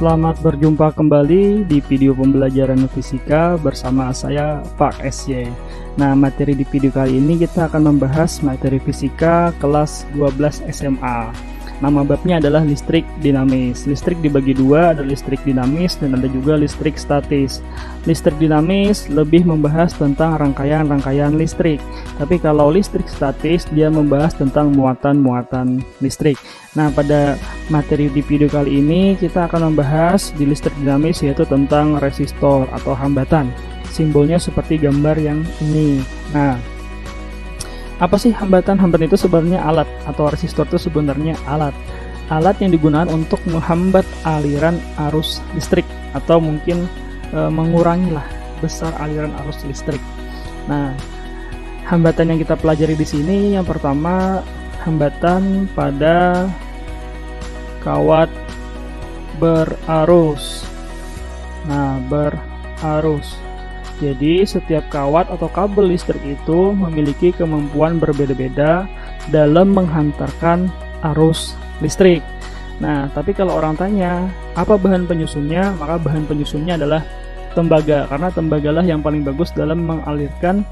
Selamat berjumpa kembali di video pembelajaran fisika bersama saya Pak SY. Nah, materi di video kali ini kita akan membahas materi fisika kelas 12 SMA. Nama babnya adalah listrik dinamis. Listrik dibagi dua, ada listrik dinamis dan ada juga listrik statis. Listrik dinamis lebih membahas tentang rangkaian-rangkaian listrik. Tapi kalau listrik statis dia membahas tentang muatan-muatan listrik. Nah, pada materi di video kali ini kita akan membahas di listrik dinamis yaitu tentang resistor atau hambatan. Simbolnya seperti gambar yang ini. Nah, apa sih hambatan? Hambatan itu sebenarnya alat, atau resistor itu sebenarnya alat yang digunakan untuk menghambat aliran arus listrik atau mungkin mengurangi lah besar aliran arus listrik. Nah, hambatan yang kita pelajari di sini yang pertama hambatan pada kawat berarus. Nah, berarus. Jadi setiap kawat atau kabel listrik itu memiliki kemampuan berbeda-beda dalam menghantarkan arus listrik. Nah, tapi kalau orang tanya apa bahan penyusunnya, maka bahan penyusunnya adalah tembaga, karena tembagalah yang paling bagus dalam mengalirkan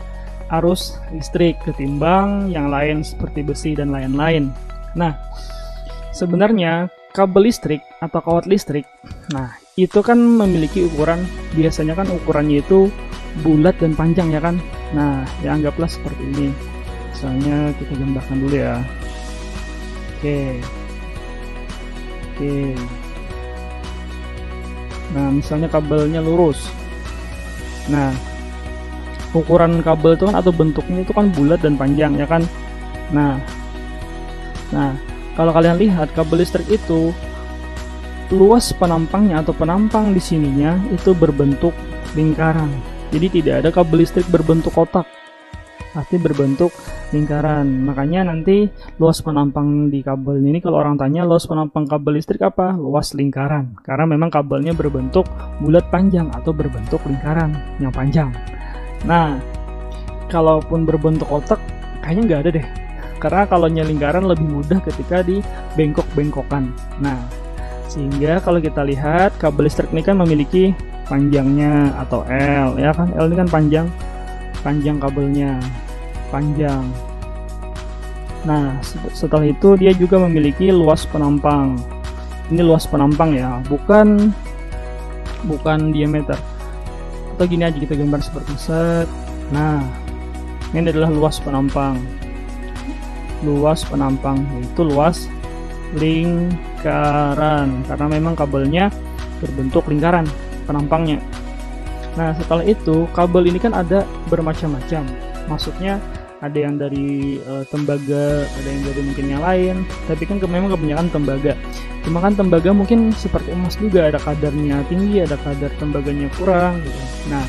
arus listrik ketimbang yang lain seperti besi dan lain-lain. Nah, sebenarnya kabel listrik atau kawat listrik, nah itu kan memiliki ukuran, biasanya kan ukurannya itu bulat dan panjang ya kan. Nah, ya anggaplah seperti ini. Misalnya kita gambarkan dulu ya. Oke. Nah, misalnya kabelnya lurus. Nah, ukuran kabel itu kan atau bentuknya itu kan bulat dan panjang ya kan. Nah, kalau kalian lihat kabel listrik itu luas penampangnya atau penampang di sininya itu berbentuk lingkaran. Jadi tidak ada kabel listrik berbentuk kotak, pasti berbentuk lingkaran. Makanya nanti luas penampang di kabelnya ini kalau orang tanya luas penampang kabel listrik apa? Luas lingkaran. Karena memang kabelnya berbentuk bulat panjang atau berbentuk lingkaran yang panjang. Nah, kalaupun berbentuk kotak kayaknya nggak ada deh. Karena kalau lingkaran lebih mudah ketika di bengkok-bengkokan. Nah, sehingga kalau kita lihat kabel listrik ini kan memiliki panjangnya atau L ya kan, L ini kan panjang kabelnya, panjang. Nah, setelah itu dia juga memiliki luas penampang. Ini luas penampang ya, bukan diameter. Atau gini aja kita gambar seperti set. Nah, ini adalah luas penampang. Luas penampang yaitu luas lingkaran, karena memang kabelnya berbentuk lingkaran penampangnya. Nah, setelah itu kabel ini kan ada bermacam-macam, maksudnya ada yang dari tembaga, ada yang dari mungkin yang lain, tapi kan memang kebanyakan tembaga. Cuma kan tembaga mungkin seperti emas juga, ada kadarnya tinggi, ada kadar tembaganya kurang gitu. Nah,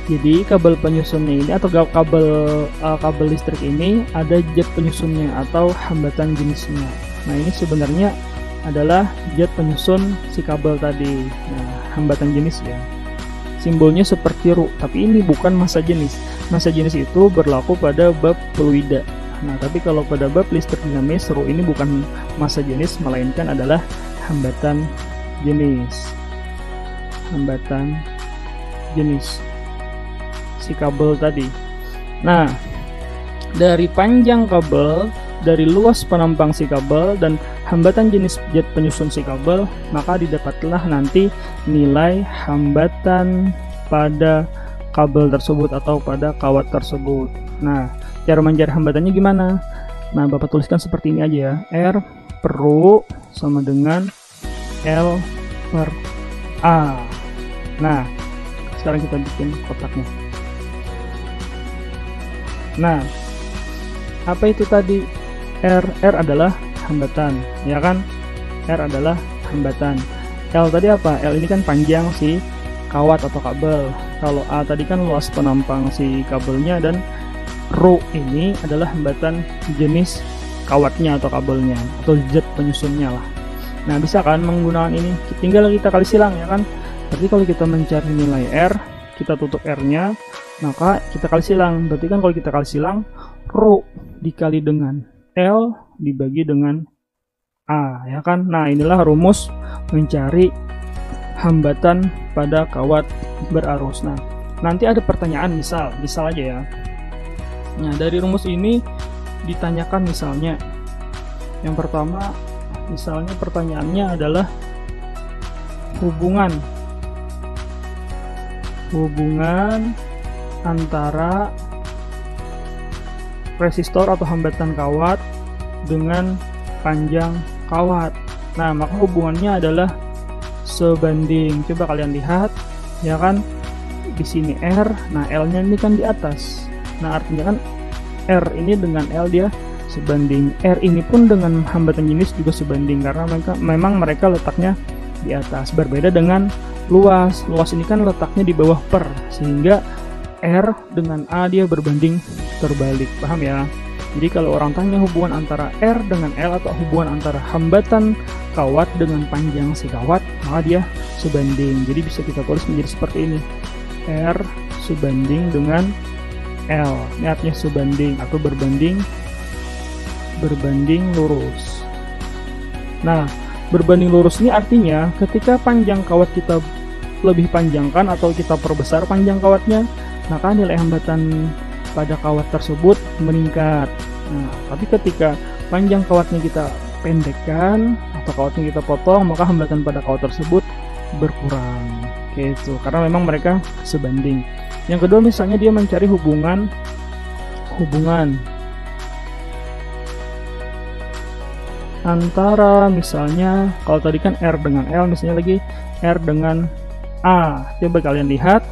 jadi kabel penyusunnya ini atau kabel listrik ini ada jet penyusunnya atau hambatan jenisnya. Nah, ini sebenarnya adalah jet penyusun si kabel tadi. Nah, hambatan jenis ya. Simbolnya seperti Ru, tapi ini bukan massa jenis. Massa jenis itu berlaku pada bab fluida. Nah, tapi kalau pada bab listrik dinamis, Ru ini bukan massa jenis, melainkan adalah hambatan jenis. Hambatan jenis si kabel tadi. Nah, dari panjang kabel, dari luas penampang si kabel dan hambatan jenis jet penyusun si kabel, maka didapatlah nanti nilai hambatan pada kabel tersebut atau pada kawat tersebut. Nah, cara mencari hambatannya gimana? Nah, Bapak tuliskan seperti ini aja ya. R per Rho sama dengan L per A. Nah, sekarang kita bikin kotaknya. Nah, apa itu tadi? R adalah hambatan, ya kan? R adalah hambatan. L tadi apa? L ini kan panjang si kawat atau kabel. Kalau A tadi kan luas penampang si kabelnya, dan Rho ini adalah hambatan jenis kawatnya atau kabelnya atau jet penyusunnya lah. Nah, bisa kan menggunakan ini? Tinggal kita kali silang ya kan? Berarti kalau kita mencari nilai R, kita tutup R-nya, maka kita kali silang. Berarti kan kalau kita kali silang, Rho dikali dengan L dibagi dengan A, ya kan? Nah, inilah rumus mencari hambatan pada kawat berarus. Nah, nanti ada pertanyaan misal aja ya. Nah, dari rumus ini ditanyakan misalnya, yang pertama misalnya pertanyaannya adalah hubungan antara resistor atau hambatan kawat dengan panjang kawat. Nah, maka hubungannya adalah sebanding. Coba kalian lihat, ya kan? Di sini R, nah L-nya ini kan di atas. Nah, artinya kan R ini dengan L dia sebanding. R ini pun dengan hambatan jenis juga sebanding karena memang mereka letaknya di atas. Berbeda dengan luas. Luas ini kan letaknya di bawah per, sehingga R dengan A dia berbanding terbalik. Paham ya? Jadi kalau orang tanya hubungan antara R dengan L atau hubungan antara hambatan kawat dengan panjang si kawat, maka dia sebanding. Jadi bisa kita tulis menjadi seperti ini. R sebanding dengan L. Ini artinya sebanding atau berbanding lurus. Nah, berbanding lurus ini artinya ketika panjang kawat kita lebih panjangkan atau kita perbesar panjang kawatnya, maka nilai hambatan pada kawat tersebut meningkat. Nah, tapi ketika panjang kawatnya kita pendekkan atau kawatnya kita potong, maka hambatan pada kawat tersebut berkurang. Gitu, karena memang mereka sebanding. Yang kedua misalnya dia mencari hubungan antara misalnya kalau tadi kan R dengan L, misalnya lagi R dengan A. Coba kalian lihat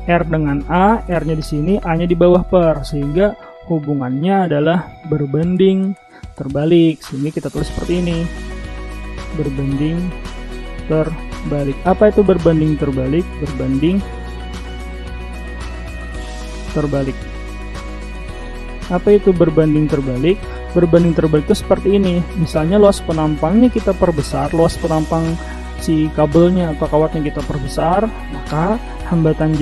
R dengan A, R-nya di sini, A-nya di bawah per, sehingga hubungannya adalah berbanding terbalik. Sehingga kita tulis seperti ini. Berbanding terbalik. Apa itu berbanding terbalik? Berbanding terbalik. Apa itu berbanding terbalik? Berbanding terbalik itu seperti ini. Misalnya luas penampangnya kita perbesar, luas penampang si kabelnya atau kawatnya kita perbesar, maka hambatan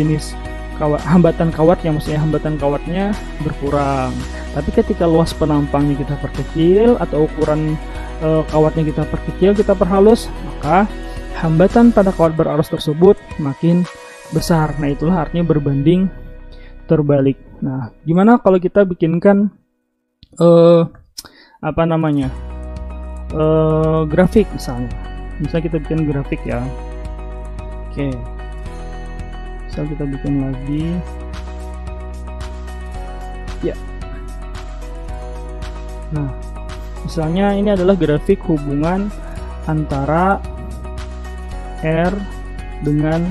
kawatnya berkurang. Tapi ketika luas penampangnya kita perkecil atau ukuran kawatnya kita perkecil, kita perhalus, maka hambatan pada kawat berarus tersebut makin besar. Nah, itulah artinya berbanding terbalik. Nah, gimana kalau kita bikinkan grafik misalnya. Misalnya kita bikin grafik ya. Oke. Misal kita bikin lagi. Ya. Nah, misalnya ini adalah grafik hubungan antara R dengan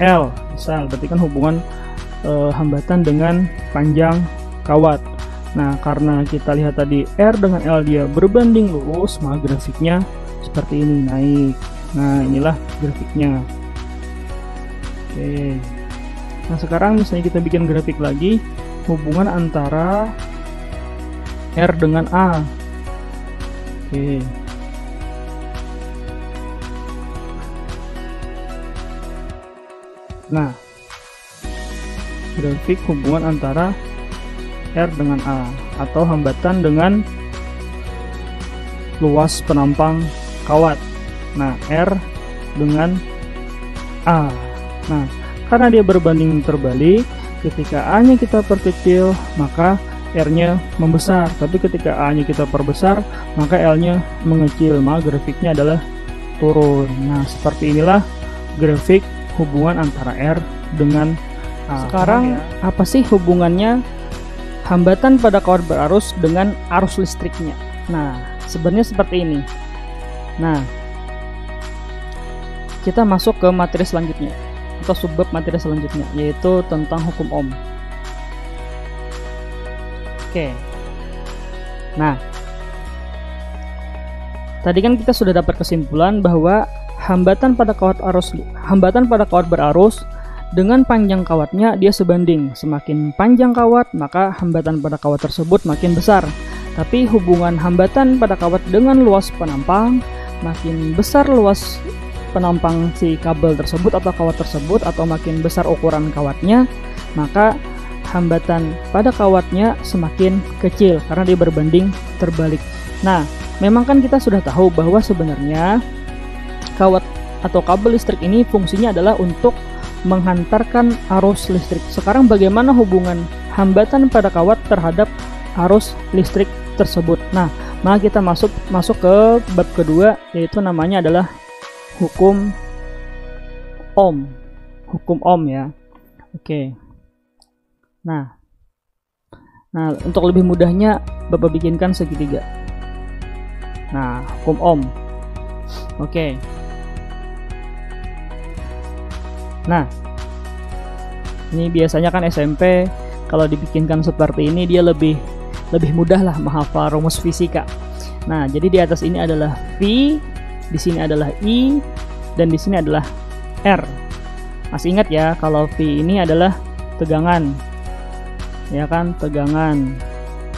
L. Misal, berarti kan hubungan hambatan dengan panjang kawat. Nah, karena kita lihat tadi R dengan L dia berbanding lurus, maka grafiknya seperti ini, naik. Nah, inilah grafiknya. Oke. Nah, sekarang misalnya kita bikin grafik lagi hubungan antara R dengan A. Oke. Nah, grafik hubungan antara R dengan A atau hambatan dengan luas penampang kawat. Nah, R dengan A. Nah, karena dia berbanding terbalik, ketika A-nya kita perkecil, maka R-nya membesar. Tapi ketika A-nya kita perbesar, maka L-nya mengecil. Maka grafiknya adalah turun. Nah, seperti inilah grafik hubungan antara R dengan A. Sekarang apa sih hubungannya hambatan pada kawat berarus dengan arus listriknya? Nah, sebenarnya seperti ini. Nah, kita masuk ke materi selanjutnya atau subbab materi selanjutnya, yaitu tentang hukum Ohm. Oke. Nah, tadi kan kita sudah dapat kesimpulan bahwa hambatan pada kawat berarus dengan panjang kawatnya dia sebanding. Semakin panjang kawat, maka hambatan pada kawat tersebut makin besar. Tapi hubungan hambatan pada kawat dengan luas penampang, makin besar luas penampang si kabel tersebut atau kawat tersebut, atau makin besar ukuran kawatnya, maka hambatan pada kawatnya semakin kecil karena dia berbanding terbalik. Nah, memang kan kita sudah tahu bahwa sebenarnya kawat atau kabel listrik ini fungsinya adalah untuk menghantarkan arus listrik. Sekarang bagaimana hubungan hambatan pada kawat terhadap arus listrik tersebut? Nah, maka kita masuk ke bab kedua, yaitu namanya adalah hukum Ohm. Hukum Ohm ya. Oke. Nah, untuk lebih mudahnya Bapak bikinkan segitiga. Nah, hukum Ohm. Oke. Nah, ini biasanya kan SMP kalau dibikinkan seperti ini dia lebih mudah lah menghafal rumus fisika. Nah, jadi di atas ini adalah V, di sini adalah I, dan di sini adalah R. Masih ingat ya, kalau V ini adalah tegangan, ya kan, tegangan.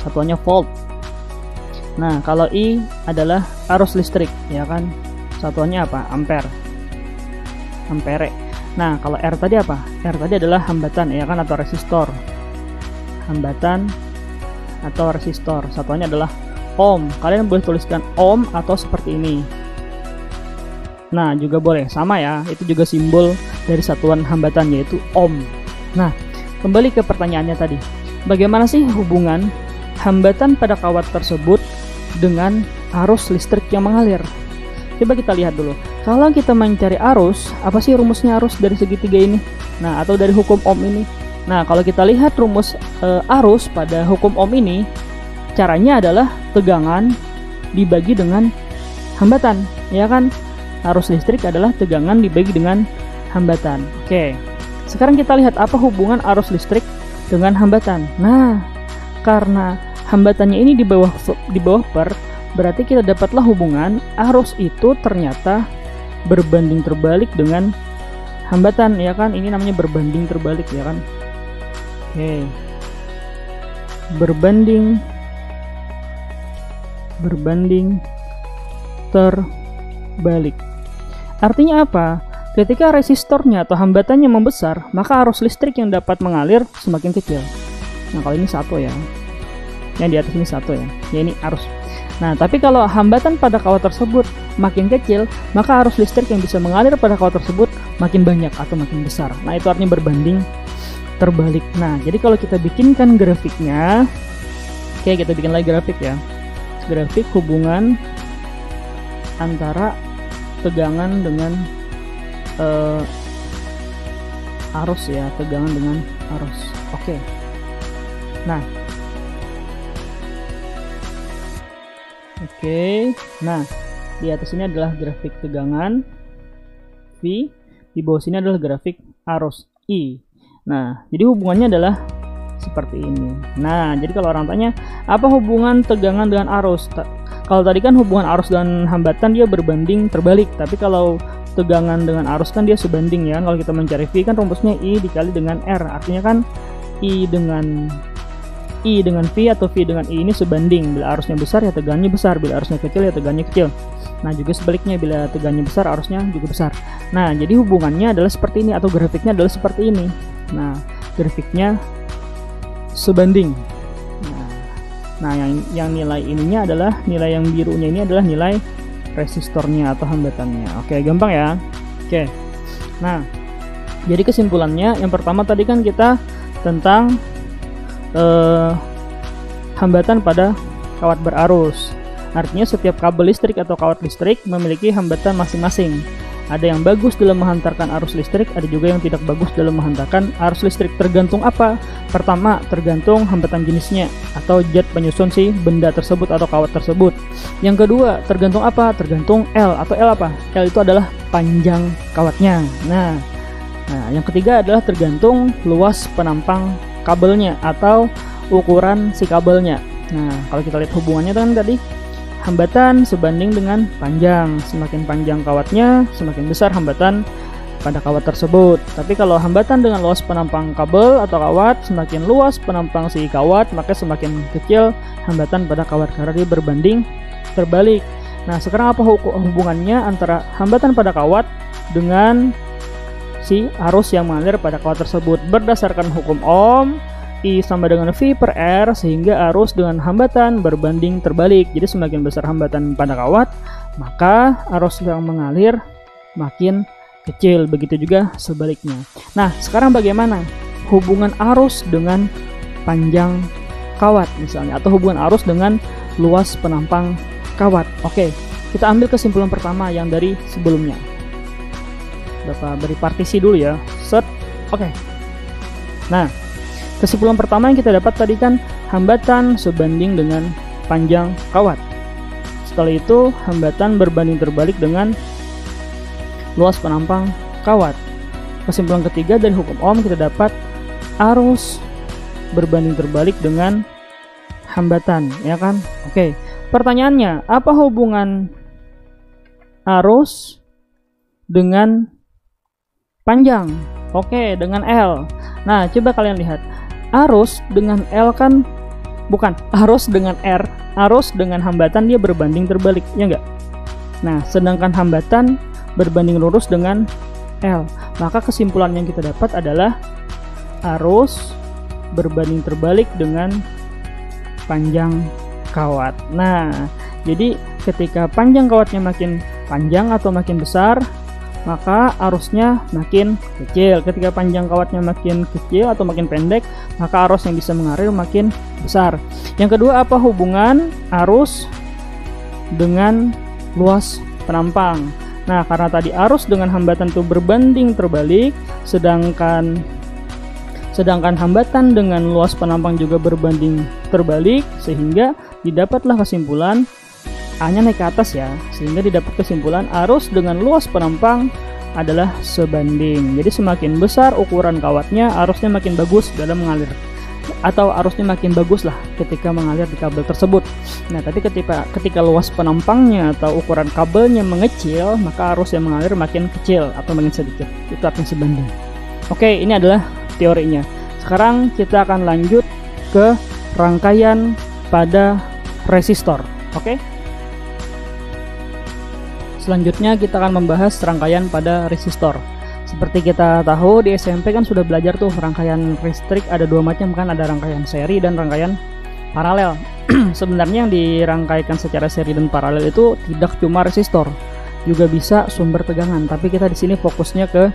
Satuannya volt. Nah, kalau I adalah arus listrik, ya kan. Satuannya apa? Ampere. Ampere. Nah, kalau R tadi apa? R tadi adalah hambatan, ya kan, atau resistor. Hambatan atau resistor. Satuannya adalah ohm. Kalian boleh tuliskan ohm atau seperti ini. Nah, juga boleh. Sama ya, itu juga simbol dari satuan hambatan, yaitu ohm. Nah, kembali ke pertanyaannya tadi. Bagaimana sih hubungan hambatan pada kawat tersebut dengan arus listrik yang mengalir? Coba kita lihat dulu. Kalau kita mencari arus, apa sih rumusnya arus dari segitiga ini? Nah, atau dari hukum Ohm ini? Nah, kalau kita lihat rumus arus pada hukum Ohm ini, caranya adalah tegangan dibagi dengan hambatan, ya kan? Arus listrik adalah tegangan dibagi dengan hambatan. Oke. Sekarang kita lihat apa hubungan arus listrik dengan hambatan. Nah, karena hambatannya ini di bawah per, berarti kita dapatlah hubungan arus itu ternyata berbanding terbalik dengan hambatan, ya kan? Ini namanya berbanding terbalik, ya kan? Oke. Berbanding terbalik. Artinya apa? Ketika resistornya atau hambatannya membesar, maka arus listrik yang dapat mengalir semakin kecil. Nah, kalau ini satu ya. Yang di atas ini satu ya. Ya, ini arus. Nah, tapi kalau hambatan pada kawat tersebut makin kecil, maka arus listrik yang bisa mengalir pada kawat tersebut makin banyak atau makin besar. Nah, itu artinya berbanding terbalik. Nah, jadi kalau kita bikinkan grafiknya, oke, kita bikin lagi grafik ya. Grafik hubungan antara tegangan dengan arus ya, tegangan dengan arus. Oke. Nah, nah di atas ini adalah grafik tegangan V, di bawah sini adalah grafik arus I. Nah, jadi hubungannya adalah seperti ini. Nah, jadi kalau orang tanya apa hubungan tegangan dengan arus, kalau tadi kan hubungan arus dan hambatan dia berbanding terbalik, tapi kalau tegangan dengan arus kan dia sebanding ya. Kalau kita mencari V kan rumusnya I dikali dengan R, artinya kan I dengan V atau V dengan I ini sebanding. Bila arusnya besar ya tegangannya besar, bila arusnya kecil ya tegangannya kecil. Nah, juga sebaliknya, bila tegangannya besar arusnya juga besar. Nah, jadi hubungannya adalah seperti ini, atau grafiknya adalah seperti ini. Nah, grafiknya sebanding. Nah, yang nilai ininya adalah, nilai yang birunya ini adalah nilai resistornya atau hambatannya. Oke, gampang ya. Oke. Nah, jadi kesimpulannya yang pertama tadi kan kita tentang hambatan pada kawat berarus. Artinya setiap kabel listrik atau kawat listrik memiliki hambatan masing-masing. Ada yang bagus dalam menghantarkan arus listrik, ada juga yang tidak bagus dalam menghantarkan arus listrik. Tergantung apa? Pertama, tergantung hambatan jenisnya atau zat penyusun si benda tersebut atau kawat tersebut. Yang kedua, tergantung apa? Tergantung L, atau L apa? L itu adalah panjang kawatnya. Nah, yang ketiga adalah tergantung luas penampang kabelnya atau ukuran si kabelnya. Nah, kalau kita lihat hubungannya kan tadi, hambatan sebanding dengan panjang. Semakin panjang kawatnya, semakin besar hambatan pada kawat tersebut. Tapi kalau hambatan dengan luas penampang kabel atau kawat, semakin luas penampang si kawat, maka semakin kecil hambatan pada kawat, karena dia berbanding terbalik. Nah, sekarang apa hubungannya antara hambatan pada kawat dengan si arus yang mengalir pada kawat tersebut? Berdasarkan hukum Ohm, I sama dengan V per R, sehingga arus dengan hambatan berbanding terbalik. Jadi semakin besar hambatan pada kawat, maka arus yang mengalir makin kecil, begitu juga sebaliknya. Nah, sekarang bagaimana hubungan arus dengan panjang kawat misalnya, atau hubungan arus dengan luas penampang kawat? Oke, kita ambil kesimpulan pertama yang dari sebelumnya. Bapak beri partisi dulu ya, set. Oke. Nah, kesimpulan pertama yang kita dapat tadi kan hambatan sebanding dengan panjang kawat. Setelah itu hambatan berbanding terbalik dengan luas penampang kawat. Kesimpulan ketiga dari hukum Ohm kita dapat arus berbanding terbalik dengan hambatan, ya kan? Oke. Pertanyaannya, apa hubungan arus dengan panjang? Oke, dengan L. Nah, coba kalian lihat. Arus dengan L kan bukan arus dengan R. Arus dengan hambatan dia berbanding terbalik, ya enggak? Nah, sedangkan hambatan berbanding lurus dengan L. Maka kesimpulan yang kita dapat adalah arus berbanding terbalik dengan panjang kawat. Nah, jadi ketika panjang kawatnya makin panjang atau makin besar, maka arusnya makin kecil. Ketika panjang kawatnya makin kecil atau makin pendek, maka arus yang bisa mengalir makin besar. Yang kedua, apa hubungan arus dengan luas penampang? Nah, karena tadi arus dengan hambatan itu berbanding terbalik, sedangkan hambatan dengan luas penampang juga berbanding terbalik, sehingga didapatlah kesimpulan A-nya naik ke atas ya, sehingga didapat kesimpulan arus dengan luas penampang adalah sebanding. Jadi semakin besar ukuran kawatnya, arusnya makin bagus dalam mengalir, atau arusnya makin bagus lah ketika mengalir di kabel tersebut. Nah, tapi ketika luas penampangnya atau ukuran kabelnya mengecil, maka arus yang mengalir makin kecil atau makin sedikit. Itu artinya sebanding. Oke, ini adalah teorinya. Sekarang kita akan lanjut ke rangkaian pada resistor. Oke. Selanjutnya kita akan membahas rangkaian pada resistor. Seperti kita tahu di SMP kan sudah belajar tuh rangkaian listrik ada dua macam kan, ada rangkaian seri dan rangkaian paralel. Sebenarnya yang dirangkaikan secara seri dan paralel itu tidak cuma resistor, juga bisa sumber tegangan. Tapi kita di sini fokusnya ke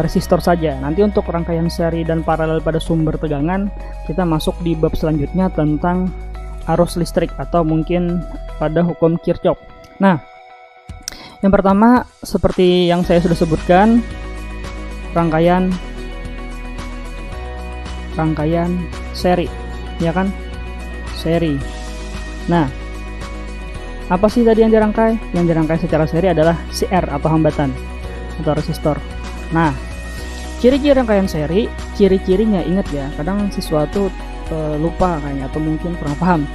resistor saja. Nanti untuk rangkaian seri dan paralel pada sumber tegangan kita masuk di bab selanjutnya tentang arus listrik atau mungkin pada hukum Kirchhoff. Nah, yang pertama seperti yang saya sudah sebutkan, rangkaian seri, ya kan? Seri. Nah, apa sih tadi yang dirangkai? Yang dirangkai secara seri adalah CR atau hambatan atau resistor. Nah, ciri-ciri rangkaian seri, ciri-cirinya ingat ya, kadang siswa tuh lupa kayaknya atau mungkin kurang paham.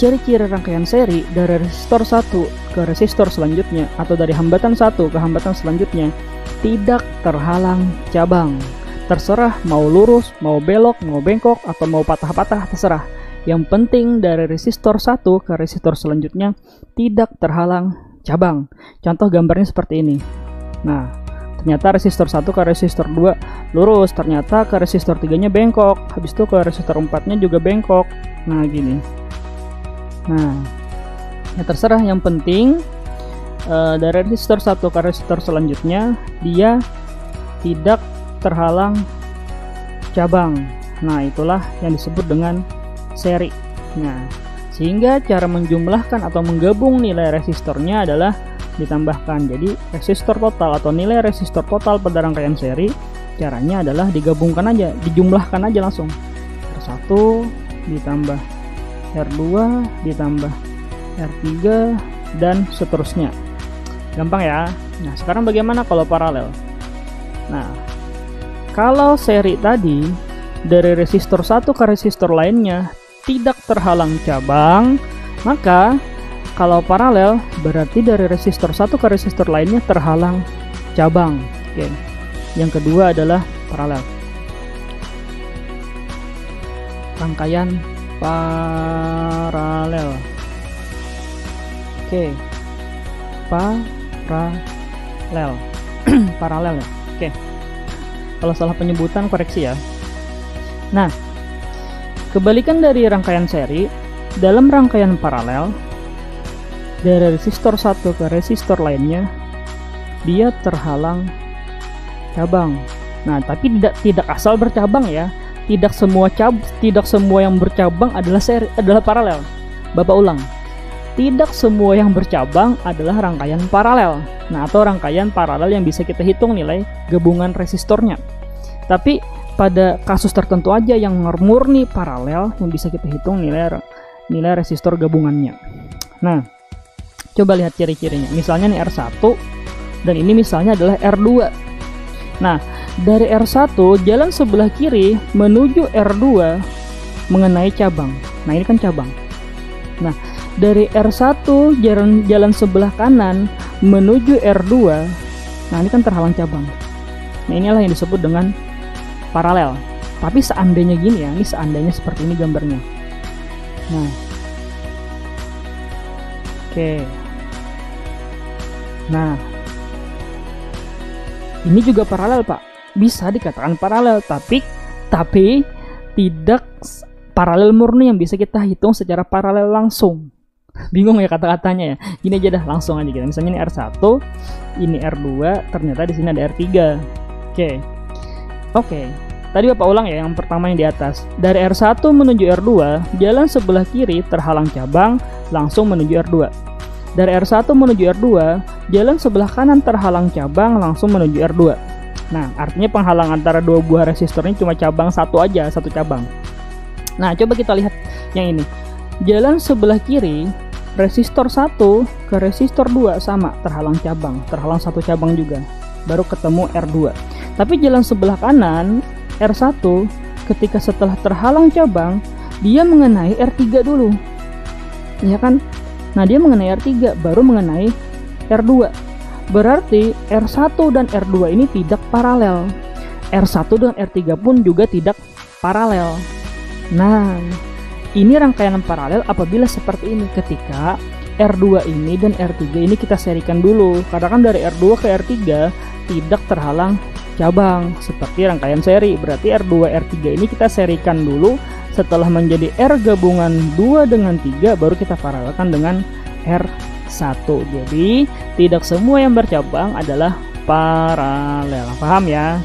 Ciri-ciri rangkaian seri dari resistor 1 ke resistor selanjutnya atau dari hambatan 1 ke hambatan selanjutnya tidak terhalang cabang. Terserah mau lurus, mau belok, mau bengkok, atau mau patah-patah, terserah. Yang penting dari resistor 1 ke resistor selanjutnya tidak terhalang cabang. Contoh gambarnya seperti ini. Nah, ternyata resistor 1 ke resistor 2 lurus, ternyata ke resistor 3-nya bengkok, habis itu ke resistor 4-nya juga bengkok. Nah, gini. Nah, ya terserah, yang penting dari resistor 1 ke resistor selanjutnya dia tidak terhalang cabang. Nah, itulah yang disebut dengan seri. Nah, sehingga cara menjumlahkan atau menggabung nilai resistornya adalah ditambahkan. Jadi resistor total atau nilai resistor total pada rangkaian seri caranya adalah digabungkan aja, dijumlahkan aja langsung. R1 ditambah R2 ditambah R3 dan seterusnya. Gampang ya. Nah, sekarang bagaimana kalau paralel? Nah, kalau seri tadi dari resistor 1 ke resistor lainnya tidak terhalang cabang, maka kalau paralel berarti dari resistor 1 ke resistor lainnya terhalang cabang. Oke. Yang kedua adalah paralel. Rangkaian paralel. Oke. Paralel. Paralel ya. Oke. Kalau salah penyebutan koreksi ya. Nah, kebalikan dari rangkaian seri, dalam rangkaian paralel dari resistor 1 ke resistor lainnya dia terhalang cabang. Nah, tapi tidak asal bercabang ya. Tidak semua yang bercabang adalah paralel. Bapak ulang. Tidak semua yang bercabang adalah rangkaian paralel. Nah, atau rangkaian paralel yang bisa kita hitung nilai gabungan resistornya. Tapi pada kasus tertentu aja yang murni paralel yang bisa kita hitung nilai resistor gabungannya. Nah, coba lihat ciri-cirinya. Misalnya nih R1 dan ini misalnya adalah R2. Nah, dari R1 jalan sebelah kiri menuju R2 mengenai cabang. Nah, ini kan cabang. Nah, dari R1 jalan sebelah kanan menuju R2. Nah, ini kan terhalang cabang. Nah, inilah yang disebut dengan paralel. Tapi seandainya gini ya, ini seandainya seperti ini gambarnya. Nah, oke. Nah, ini juga paralel, Pak. Bisa dikatakan paralel, tapi tidak paralel murni yang bisa kita hitung secara paralel langsung. Bingung ya kata-katanya ya. Gini aja dah, langsung aja kita. Misalnya ini R1, ini R2, ternyata di sini ada R3. Oke. Tadi Bapak ulang ya yang pertama yang di atas. Dari R1 menuju R2, jalan sebelah kiri terhalang cabang, langsung menuju R2. Dari R1 menuju R2, jalan sebelah kanan terhalang cabang, langsung menuju R2. Nah, artinya penghalang antara dua buah resistor ini cuma cabang satu aja, satu cabang. Nah, coba kita lihat yang ini. Jalan sebelah kiri, resistor 1 ke resistor 2 sama, terhalang cabang, terhalang satu cabang juga. Baru ketemu R2. Tapi jalan sebelah kanan, R1, ketika setelah terhalang cabang, dia mengenai R3 dulu. Ya kan? Nah, dia mengenai R3, baru mengenai R2. Berarti R1 dan R2 ini tidak paralel. R1 dan R3 pun juga tidak paralel. Nah, ini rangkaian paralel apabila seperti ini. Ketika R2 ini dan R3 ini kita serikan dulu. Karena kan dari R2 ke R3 tidak terhalang cabang seperti rangkaian seri. Berarti R2, R3 ini kita serikan dulu. Setelah menjadi R gabungan 2 dengan 3, baru kita paralelkan dengan R1. Jadi tidak semua yang bercabang adalah paralel. Paham ya?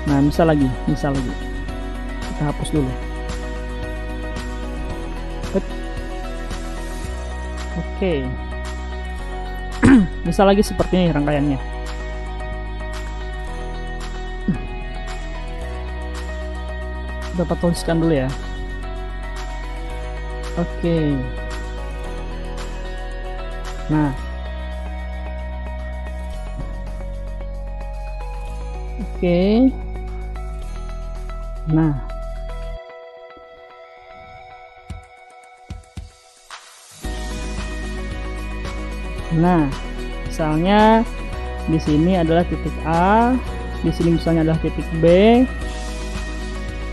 Nah, misal lagi. Kita hapus dulu. Oke. Misal lagi seperti ini rangkaiannya. Dapat tuliskan dulu ya. Oke. Nah, oke. Nah, misalnya di sini adalah titik A, di sini misalnya adalah titik B.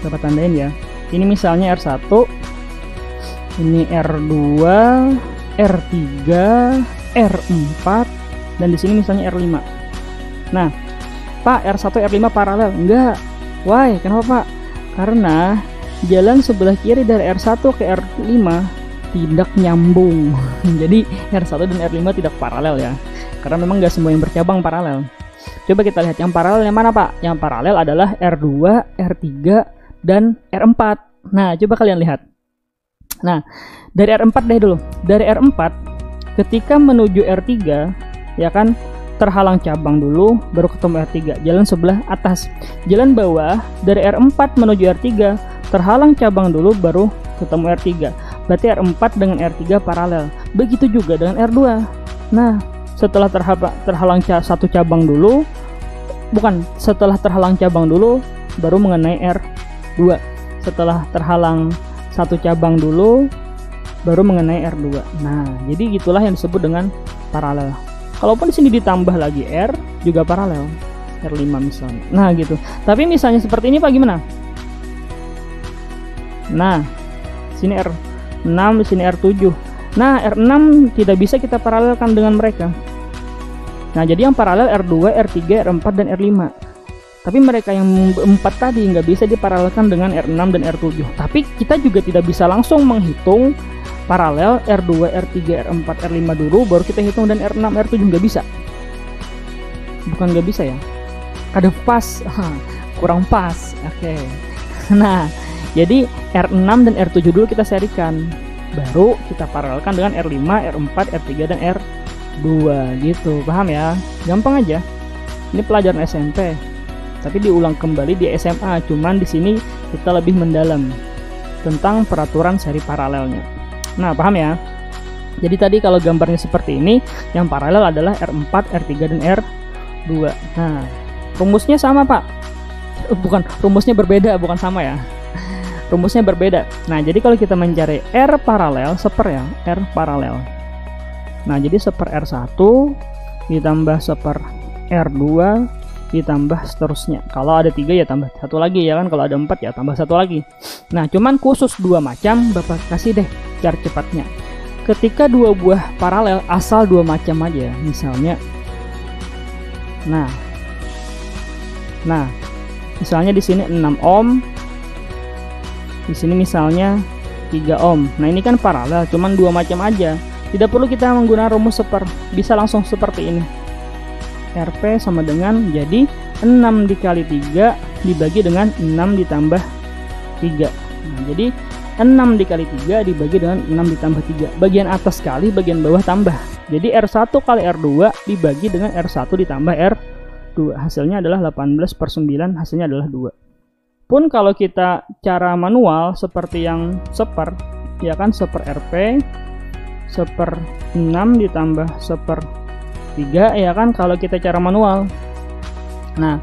Dapat tandain ya. Ini misalnya R1, ini R2, R3, R4, dan di sini misalnya R5. Nah, Pak, R1, R5 paralel? Enggak. Why? Kenapa, Pak? Karena jalan sebelah kiri dari R1 ke R5 tidak nyambung. Jadi R1 dan R5 tidak paralel ya. Karena memang nggak semua yang bercabang paralel. Coba kita lihat yang paralel yang mana, Pak? Yang paralel adalah R2, R3, dan R4. Nah, coba kalian lihat. Nah, dari R4 deh dulu. Dari R4 ketika menuju R3 ya kan terhalang cabang dulu baru ketemu R3. Jalan sebelah atas. Jalan bawah dari R4 menuju R3 terhalang cabang dulu baru ketemu R3. Berarti R4 dengan R3 paralel. Begitu juga dengan R2. Nah, setelah terhalang satu cabang dulu, setelah terhalang cabang dulu baru mengenai R2. Setelah terhalang satu cabang dulu baru mengenai R2. Nah, jadi gitulah yang disebut dengan paralel. Kalaupun di sini ditambah lagi R juga paralel. R5 misalnya. Nah, gitu. Tapi misalnya seperti ini Pak gimana? Nah, sini R6, di sini R7. Nah, R6 tidak bisa kita paralelkan dengan mereka. Nah, jadi yang paralel R2, R3, R4 dan R5. Tapi mereka yang 4 tadi nggak bisa diparalelkan dengan R6 dan R7. Tapi kita juga tidak bisa langsung menghitung paralel R2, R3, R4, R5 dulu baru kita hitung dan R6, R7, nggak bisa. Bukan nggak bisa ya, kada pas. Kurang pas. Oke. Nah, jadi R6 dan R7 dulu kita serikan, baru kita paralelkan dengan R5, R4, R3 dan R2 gitu. Paham ya? Gampang aja. Ini pelajaran SMP, tapi diulang kembali di SMA. Cuman di sini kita lebih mendalam tentang peraturan seri paralelnya. Nah, paham ya? Jadi tadi kalau gambarnya seperti ini, yang paralel adalah R4, R3 dan R2. Nah, rumusnya sama, Pak. Bukan, rumusnya berbeda, bukan sama ya. Rumusnya berbeda. Nah, jadi kalau kita mencari R paralel, seper ya, R paralel. Nah, jadi seper R1 ditambah seper R2 ditambah seterusnya. Kalau ada 3 ya tambah 1 lagi ya kan, kalau ada 4 ya tambah 1 lagi. Nah, cuman khusus 2 macam, Bapak kasih deh cara cepatnya. Ketika 2 buah paralel, asal 2 macam aja, misalnya. Nah, misalnya di sini 6 ohm, di sini misalnya 3 ohm. Nah, ini kan paralel, cuman 2 macam aja. Tidak perlu kita menggunakan rumus seper, bisa langsung seperti ini. Rp sama dengan, jadi 6 dikali 3 dibagi dengan 6 ditambah 3. Nah, jadi 6 dikali 3 dibagi dengan 6 ditambah 3. Bagian atas kali, bagian bawah tambah. Jadi R1 kali R2 dibagi dengan R1 ditambah R2. Hasilnya adalah 18/9, hasilnya adalah 2. Pun kalau kita cara manual seperti yang seper, ya kan, seper Rp, seper 6 ditambah seper 3, ya kan, kalau kita cara manual. Nah,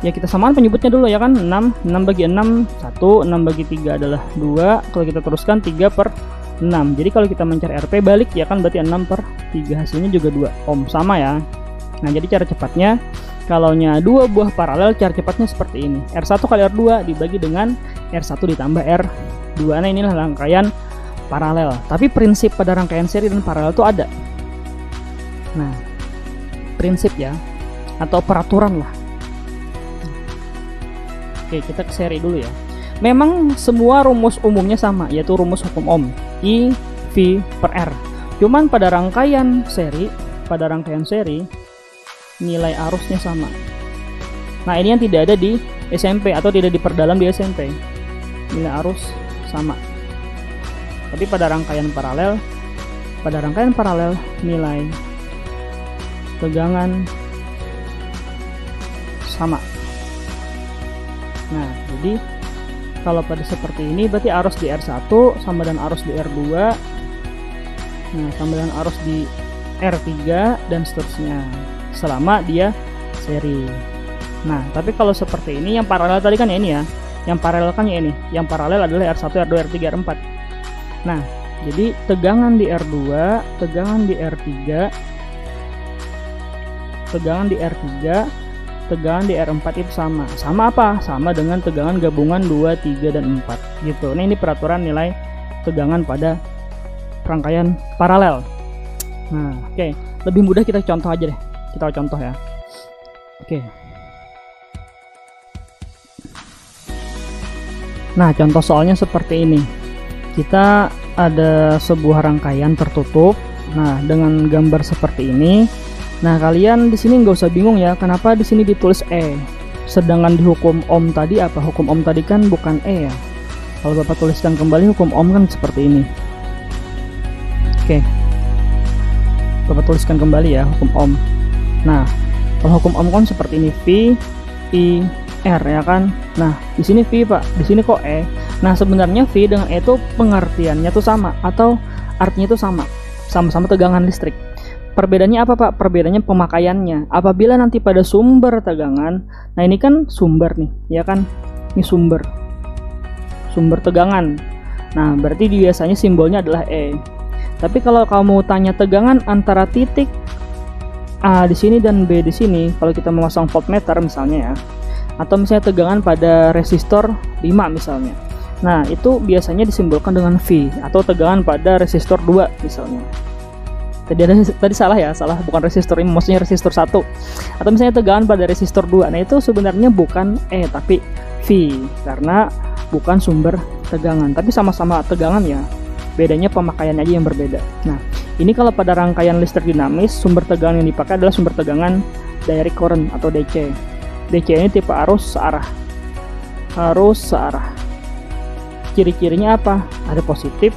ya kita samaan penyebutnya dulu ya kan. 6 bagi 6 1, 6 bagi 3 adalah 2. Kalau kita teruskan 3/6. Jadi kalau kita mencari Rp balik ya kan, berarti 6/3, hasilnya juga 2 ohm, sama ya. Nah, jadi cara cepatnya, kalaunya 2 buah paralel, cara cepatnya seperti ini. R1 kali R2 dibagi dengan R1 ditambah R2. Nah, inilah rangkaian paralel. Tapi prinsip pada rangkaian seri dan paralel itu ada. Nah, prinsip ya, atau peraturan lah. Oke, kita ke seri dulu ya. Memang semua rumus umumnya sama, yaitu rumus hukum Ohm, I, V per R. Cuman pada rangkaian seri, nilai arusnya sama. Nah, ini yang tidak ada di SMP atau tidak diperdalam di SMP. Nilai arus sama. Tapi pada rangkaian paralel nilai tegangan sama. Nah, jadi kalau pada seperti ini berarti arus di R1 sama dengan arus di R2. Nah, sama dengan arus di R3 dan seterusnya selama dia seri. Nah, tapi kalau seperti ini yang paralel tadi kan ya ini ya. Yang paralel kan ya ini. Yang paralel adalah R1, R2, R3, R4. Nah, jadi tegangan di R2, tegangan di R3, tegangan di R3, tegangan di R4 itu sama. Sama apa? Sama dengan tegangan gabungan 2, 3, dan 4 gitu. Nah, ini peraturan nilai tegangan pada rangkaian paralel. Nah, oke. Lebih mudah kita contoh aja deh. Kita contoh ya. Oke. Nah, contoh soalnya seperti ini. Kita ada sebuah rangkaian tertutup. Nah, dengan gambar seperti ini. Nah, kalian di sini nggak usah bingung ya, kenapa di sini ditulis E. Sedangkan di hukum Ohm tadi apa? Hukum Ohm tadi kan bukan E ya. Kalau Bapak tuliskan kembali hukum Ohm kan seperti ini. Oke. Bapak tuliskan kembali ya hukum Ohm. Nah, kalau hukum Ohm kan seperti ini, V, I, R ya kan. Nah, di sini V, Pak. Di sini kok E. Nah, sebenarnya V dengan E itu pengertiannya tuh sama atau artinya itu sama. Sama-sama tegangan listrik. Perbedaannya apa, Pak? Perbedaannya pemakaiannya. Apabila nanti pada sumber tegangan, nah ini kan sumber nih, ya kan? Ini sumber tegangan. Nah, berarti biasanya simbolnya adalah E. Tapi kalau kamu tanya tegangan antara titik A di sini dan B di sini, kalau kita memasang voltmeter misalnya ya, atau misalnya tegangan pada resistor 5 misalnya. Nah, itu biasanya disimbolkan dengan V, atau tegangan pada resistor 2 misalnya. Tadi salah ya, salah, bukan resistor 5, maksudnya resistor 1. Atau misalnya tegangan pada resistor 2. Nah, itu sebenarnya bukan E tapi V, karena bukan sumber tegangan, tapi sama-sama tegangan ya. Bedanya pemakaian aja yang berbeda. Nah, ini kalau pada rangkaian listrik dinamis, sumber tegangan yang dipakai adalah sumber tegangan direct current atau DC. DC ini tipe arus searah. Arus searah. Ciri-cirinya apa? Ada positif,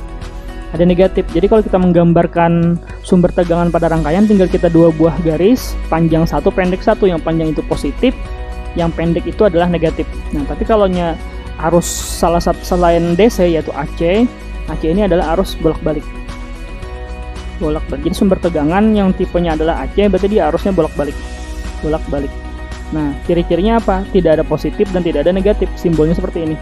ada negatif. Jadi kalau kita menggambarkan sumber tegangan pada rangkaian, tinggal kita dua buah garis, panjang satu, pendek satu. Yang panjang itu positif, yang pendek itu adalah negatif. Nah, tapi kalau arus salah satu selain DC yaitu AC, AC ini adalah arus bolak-balik. Bolak-balik. Jadi sumber tegangan yang tipenya adalah AC, berarti dia arusnya bolak-balik. Bolak-balik. Nah, ciri-cirinya apa? Tidak ada positif dan tidak ada negatif. Simbolnya seperti ini.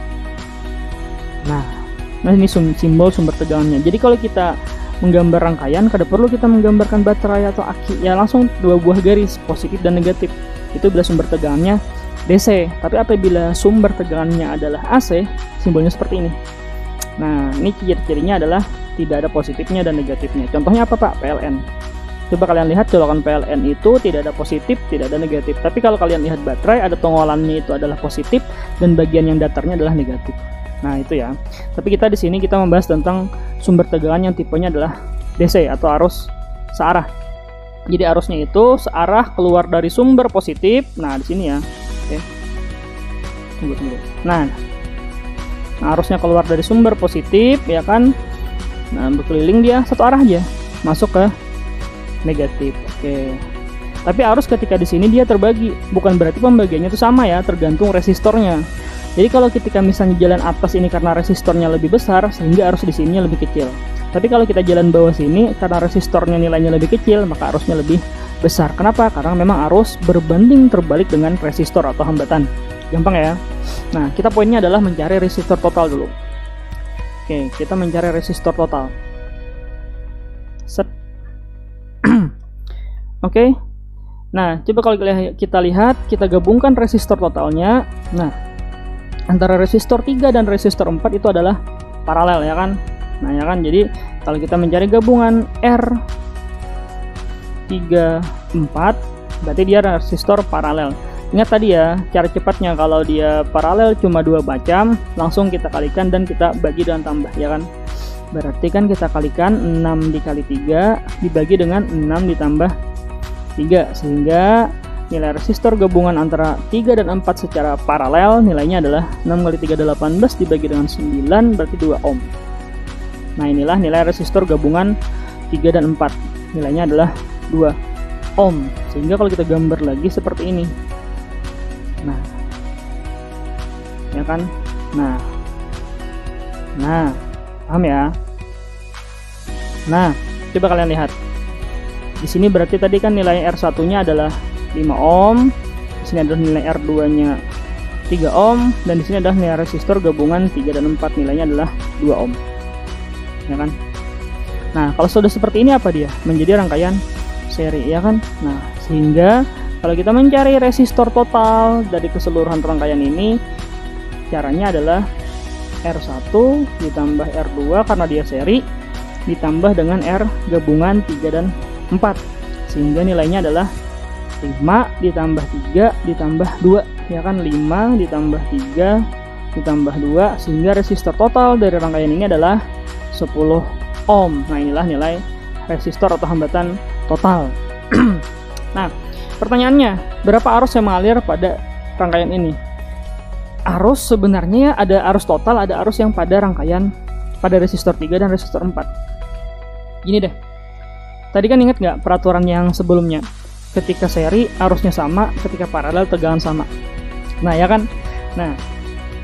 Nah ini simbol sumber tegangannya. Jadi kalau kita menggambar rangkaian, kada perlu kita menggambarkan baterai atau aki, ya langsung dua buah garis, positif dan negatif. Itu bila sumber tegangannya DC. Tapi apabila sumber tegangannya adalah AC, simbolnya seperti ini. Nah, ini ciri-cirinya adalah tidak ada positifnya dan negatifnya. Contohnya apa Pak? PLN. Coba kalian lihat colokan PLN itu tidak ada positif, tidak ada negatif. Tapi kalau kalian lihat baterai, ada tonggolannya itu adalah positif dan bagian yang datarnya adalah negatif. Nah, itu ya. Tapi kita di sini kita membahas tentang sumber tegangan yang tipenya adalah DC atau arus searah. Jadi arusnya itu searah keluar dari sumber positif. Nah, di sini ya. Oke. Tunggu. Nah, arusnya keluar dari sumber positif, ya kan? Nah, berkeliling dia satu arah aja, masuk ke negatif. Oke. Tapi arus ketika di sini dia terbagi, bukan berarti pembagiannya itu sama ya, tergantung resistornya. Jadi kalau ketika misalnya jalan atas ini karena resistornya lebih besar, sehingga arus di sini lebih kecil. Tapi kalau kita jalan bawah sini karena resistornya nilainya lebih kecil, maka arusnya lebih besar. Kenapa? Karena memang arus berbanding terbalik dengan resistor atau hambatan. Gampang ya. Nah, kita poinnya adalah mencari resistor total dulu. Oke, kita mencari resistor total. Set. Oke. Nah, coba kalau kita lihat, kita gabungkan resistor totalnya. Nah, antara resistor 3 dan resistor 4 itu adalah paralel, ya kan? Nah, ya kan? Jadi kalau kita mencari gabungan R34, berarti dia resistor paralel. Ingat tadi ya, cara cepatnya kalau dia paralel cuma 2 macam, langsung kita kalikan dan kita bagi dengan tambah, ya kan? Berarti kan kita kalikan 6 dikali 3 dibagi dengan 6 ditambah 3, sehingga nilai resistor gabungan antara 3 dan 4 secara paralel nilainya adalah 6 kali 3 18 dibagi dengan 9 berarti 2 ohm. Nah, inilah nilai resistor gabungan 3 dan 4. Nilainya adalah 2 ohm. Sehingga kalau kita gambar lagi seperti ini. Nah. Ya kan? Nah, paham ya? Nah, coba kalian lihat. Di sini berarti tadi kan nilai R1-nya adalah 5 ohm, di sini adalah nilai R2-nya 3 ohm, dan di sini adalah nilai resistor gabungan 3 dan 4, nilainya adalah 2 ohm. Ya kan? Nah, kalau sudah seperti ini apa dia? Menjadi rangkaian seri, ya kan? Nah, sehingga kalau kita mencari resistor total dari keseluruhan rangkaian ini, caranya adalah R1 ditambah R2 karena dia seri, ditambah dengan R gabungan 3 dan 4, sehingga nilainya adalah 5 ditambah 3 ditambah 2, ya kan? 5 ditambah 3 ditambah 2, sehingga resistor total dari rangkaian ini adalah 10 ohm. Nah, inilah nilai resistor atau hambatan total. Nah, pertanyaannya, berapa arus yang mengalir pada rangkaian ini? Arus sebenarnya ada arus total, ada arus yang pada rangkaian pada resistor 3 dan resistor 4. Gini deh, tadi kan ingat nggak peraturan yang sebelumnya? Ketika seri arusnya sama, ketika paralel tegangan sama. Nah, ya kan? Nah,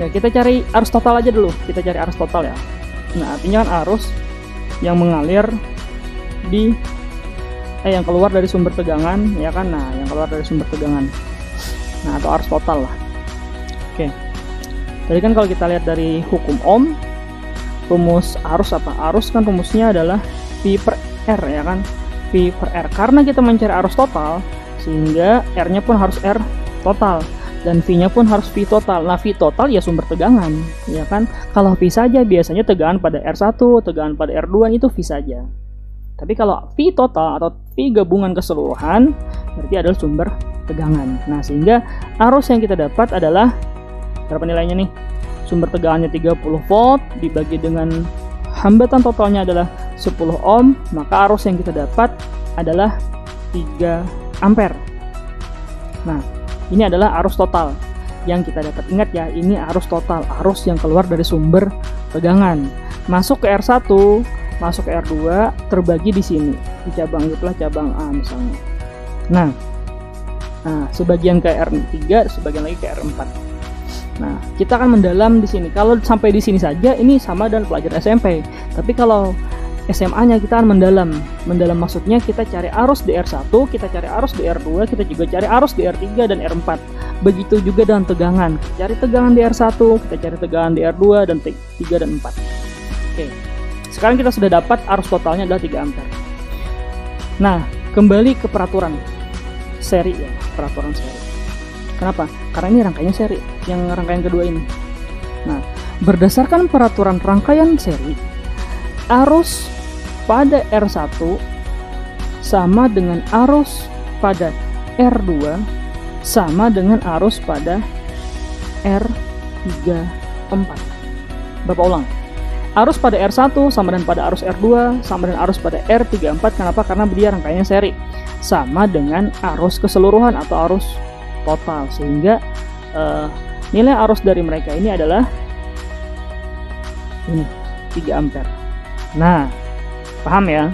ya kita cari arus total aja dulu. Kita cari arus total ya. Nah, artinya kan arus yang mengalir di yang keluar dari sumber tegangan, ya kan? Nah, yang keluar dari sumber tegangan. Nah, atau arus total lah. Oke. Tadi kan kalau kita lihat dari hukum Ohm, rumus arus apa? Arus kan rumusnya adalah V per R, ya kan? V per R. Karena kita mencari arus total, sehingga R-nya pun harus R total dan V-nya pun harus V total. Nah, V total ya sumber tegangan, ya kan? Kalau V saja biasanya tegangan pada R1, tegangan pada R2 itu V saja. Tapi kalau V total atau V gabungan keseluruhan berarti adalah sumber tegangan. Nah, sehingga arus yang kita dapat adalah berapa nilainya nih? Sumber tegangannya 30 volt dibagi dengan hambatan totalnya adalah 10 ohm, maka arus yang kita dapat adalah 3 ampere. Nah, ini adalah arus total yang kita dapat. Ingat ya, ini arus total, arus yang keluar dari sumber tegangan. Masuk ke R1, masuk ke R2, terbagi di sini. Di cabang, itulah cabang A misalnya. Nah, sebagian ke R3, sebagian lagi ke R4. Nah, kita akan mendalam di sini. Kalau sampai di sini saja, ini sama dan pelajaran SMP. Tapi kalau SMA-nya kita akan mendalam. Mendalam maksudnya kita cari arus di R1, kita cari arus di R2, kita juga cari arus di R3 dan R4. Begitu juga dengan tegangan. Kita cari tegangan di R1, kita cari tegangan di R2 dan 3 dan 4. Oke. Sekarang kita sudah dapat arus totalnya adalah 3 ampere. Nah, kembali ke peraturan seri ya, peraturan seri. Kenapa? Karena ini rangkaiannya seri, yang rangkaian kedua ini. Nah, berdasarkan peraturan rangkaian seri, arus pada R1 sama dengan arus pada R2 sama dengan arus pada R34. Bapak ulang. Arus pada R1 sama dengan pada arus R2 sama dengan arus pada R34. Kenapa? Karena dia rangkaiannya seri. Sama dengan arus keseluruhan atau arus total. Sehingga nilai arus dari mereka ini adalah ini 3 ampere. Nah, paham ya?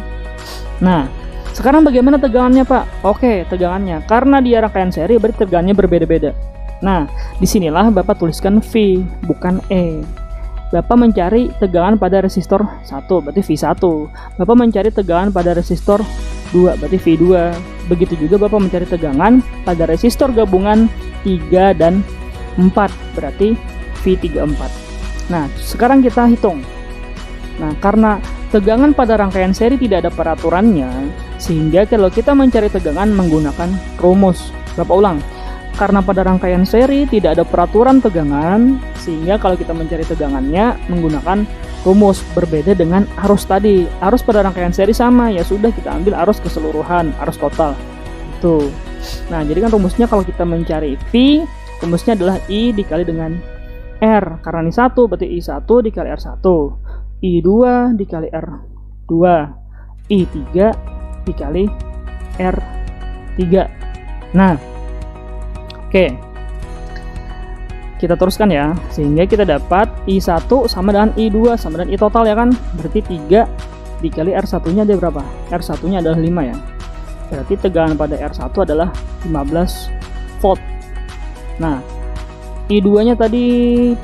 Nah, sekarang bagaimana tegangannya, Pak? Oke, tegangannya. Karena dia rangkaian seri, berarti tegangannya berbeda-beda. Nah, disinilah Bapak tuliskan V, bukan E. Bapak mencari tegangan pada resistor 1, berarti V1. Bapak mencari tegangan pada resistor 2, berarti V2. Begitu juga Bapak mencari tegangan pada resistor gabungan 3 dan 4, berarti V34. Nah, sekarang kita hitung. Nah, karena tegangan pada rangkaian seri tidak ada peraturannya, sehingga kalau kita mencari tegangan menggunakan rumus. Bapak ulang. Karena pada rangkaian seri tidak ada peraturan tegangan, sehingga kalau kita mencari tegangannya menggunakan rumus. Berbeda dengan arus tadi. Arus pada rangkaian seri sama, ya sudah kita ambil arus keseluruhan, arus total. Itu. Nah, jadi kan rumusnya kalau kita mencari V, rumusnya adalah I dikali dengan R. Karena ini 1, berarti I1 dikali R1. I2 dikali R2. I3 dikali R3. Nah, oke, kita teruskan ya, sehingga kita dapat I1 sama dengan I2 sama dengan I total ya kan, berarti 3 dikali R1 nya ada berapa? R1 nya adalah 5 ya, berarti tegangan pada R1 adalah 15 volt. Nah, I2 nya tadi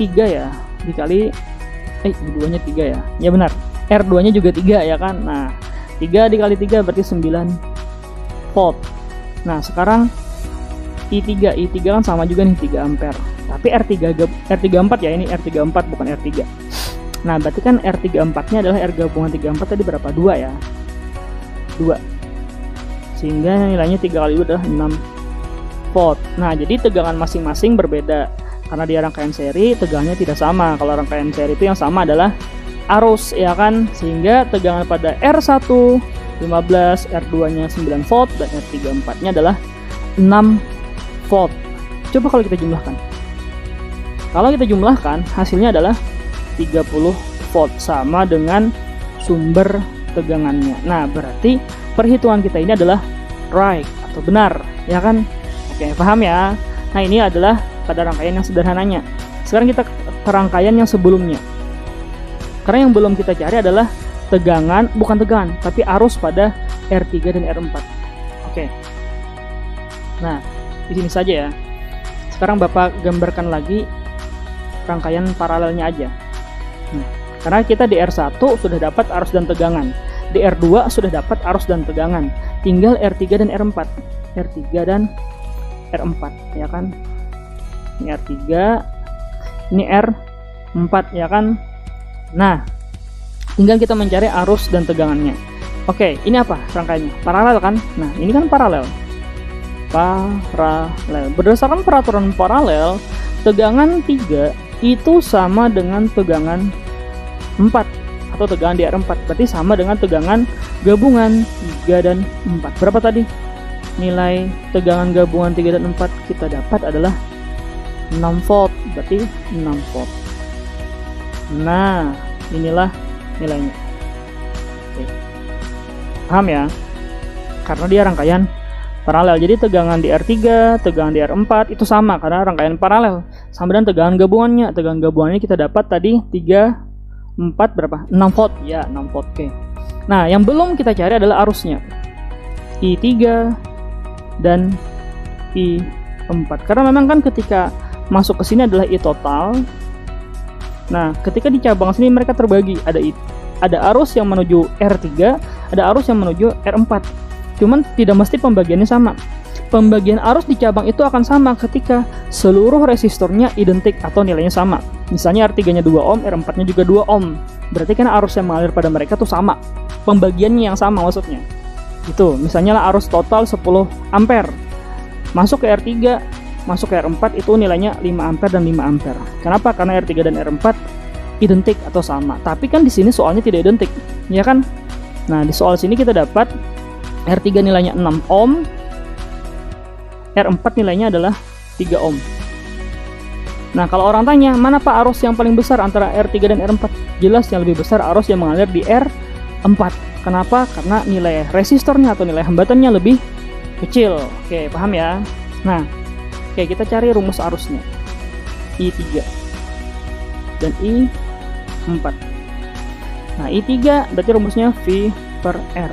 3 ya, dikali I2 nya 3 ya, ya benar, R2 nya juga 3 ya kan. Nah, 3 dikali 3 berarti 9 volt. Nah, sekarang I3 kan sama juga nih 3 ampere. Tapi R34 ya, ini R34 bukan R3. Nah, berarti kan R34-nya adalah R gabungan 34 tadi berapa? 2 ya. 2. Sehingga nilainya 3 kali 2 adalah 6 volt. Nah, jadi tegangan masing-masing berbeda. Karena dia rangkaian seri, tegangannya tidak sama. Kalau rangkaian seri itu yang sama adalah arus ya kan. Sehingga tegangan pada R1 15, R2-nya 9 volt dan R34-nya adalah 6 volt. Coba kalau kita jumlahkan. Kalau kita jumlahkan, hasilnya adalah 30 volt sama dengan sumber tegangannya. Nah, berarti perhitungan kita ini adalah right atau benar, ya kan? Oke, paham ya? Nah, ini adalah pada rangkaian yang sederhananya. Sekarang kita ke rangkaian yang sebelumnya. Karena yang belum kita cari adalah tegangan, bukan tegangan, tapi arus pada R3 dan R4. Oke. Nah, di sini saja ya. Sekarang Bapak gambarkan lagi rangkaian paralelnya aja. Nah, karena kita di R1 sudah dapat arus dan tegangan, di R2 sudah dapat arus dan tegangan, tinggal R3 dan R4. R3 dan R4 ya kan. Ini R3, ini R4 ya kan. Nah, tinggal kita mencari arus dan tegangannya. Oke, ini apa rangkaiannya? Paralel kan? Nah, ini kan paralel. Paralel. Berdasarkan peraturan paralel, tegangan 3 itu sama dengan tegangan 4 atau tegangan di R4. Berarti sama dengan tegangan gabungan 3 dan 4. Berapa tadi? Nilai tegangan gabungan 3 dan 4 kita dapat adalah 6 volt. Berarti 6 volt. Nah, inilah nilainya. Oke. Paham ya? Karena dia rangkaian paralel. Jadi tegangan di R3, tegangan di R4 itu sama karena rangkaian paralel. Sama dengan tegangan gabungannya. Tegangan gabungannya kita dapat tadi 3, 4 berapa? 6 volt. Ya, 6 volt. Oke. Nah, yang belum kita cari adalah arusnya. I3 dan I4. Karena memang kan ketika masuk ke sini adalah I total. Nah, ketika di cabang sini mereka terbagi, ada arus yang menuju R3, ada arus yang menuju R4. Cuman tidak mesti pembagiannya sama. Pembagian arus di cabang itu akan sama ketika seluruh resistornya identik atau nilainya sama. Misalnya R3-nya 2 ohm, R4-nya juga 2 ohm. Berarti kan arus yang mengalir pada mereka tuh sama. Pembagiannya yang sama maksudnya. Itu, misalnya lah arus total 10 ampere. Masuk ke R3, masuk ke R4 itu nilainya 5 ampere dan 5 ampere. Kenapa? Karena R3 dan R4 identik atau sama. Tapi kan di sini soalnya tidak identik, ya kan? Nah, di soal sini kita dapat R3 nilainya 6 ohm, R4 nilainya adalah 3 ohm. Nah, kalau orang tanya, mana Pak arus yang paling besar antara R3 dan R4? Jelas yang lebih besar arus yang mengalir di R4. Kenapa? Karena nilai resistornya atau nilai hambatannya lebih kecil. Oke, paham ya? Nah, oke, kita cari rumus arusnya. I3 dan I4. Nah, I3 berarti rumusnya V per R.